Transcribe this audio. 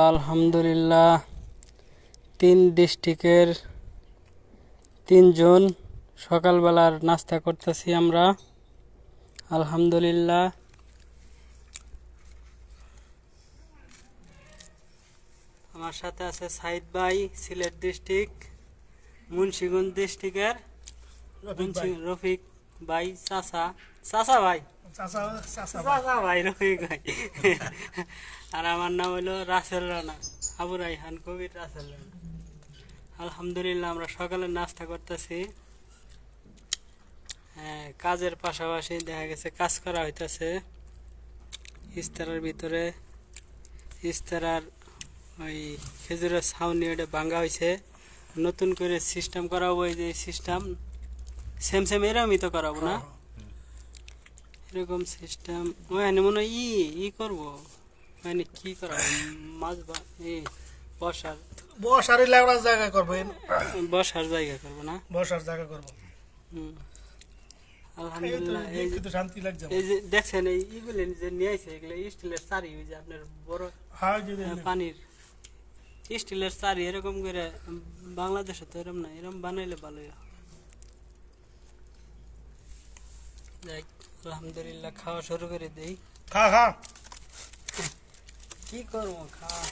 আলহামদুলিল্লাহ, 3 ডিস্ট্রিক্টের 3 জন সকালবেলার নাস্তা করতেছি আমরা। আলহামদুলিল্লাহ, আমার সাথে আছে সাইদ ভাই, সিলেট ডিস্ট্রিক্ট, মুন্সিগঞ্জ ডিস্ট্রিক্টের রফিক ভাই, চাচা চাচা ভাই চাচা ভাই রফিক ভাই। আর আমার নাম হলো রাসেল রানা, আবু রাইহান কবির রাসেল রানা। আলহামদুলিল্লাহ, আমরা সকালে নাস্তা করতেছি। হ্যাঁ, কাজের পাশাপাশি দেখা গেছে কাজ করা হইতেছে। ইস্তারার ভিতরে ইস্তারার ওই খেজুরের ছাউনি ওটা ভাঙ্গা হয়েছে, নতুন করে সিস্টেম করাবো। এই যে সিস্টেম সেম সেম এরকমই তো করাবো না, এরকম সিস্টেম ওখানে মনে হয় ই করবো। মানে কি করাবো, মাছ বসার বসার লেবড়ার জায়গা করবেন, বসার জায়গা করবো না, বসার জায়গা করব। আলহামদুলিল্লাহ, এই তো শান্তি লাগছে। এই যে দেখছেন এইগুলো যে নিয়ে আসে, এগুলো স্টিলের চারি, ওই যে আপনার বড় হ্যাঁ যদি পানির স্টিলের চারি, এরকম করে বাংলাদেশে তো এরকম না, এরকম বানাইলে ভালো হয়। যাই, আলহামদুলিল্লাহ, খাওয়া শুরু করে দেই। খা খা কি করবো, খাওয়া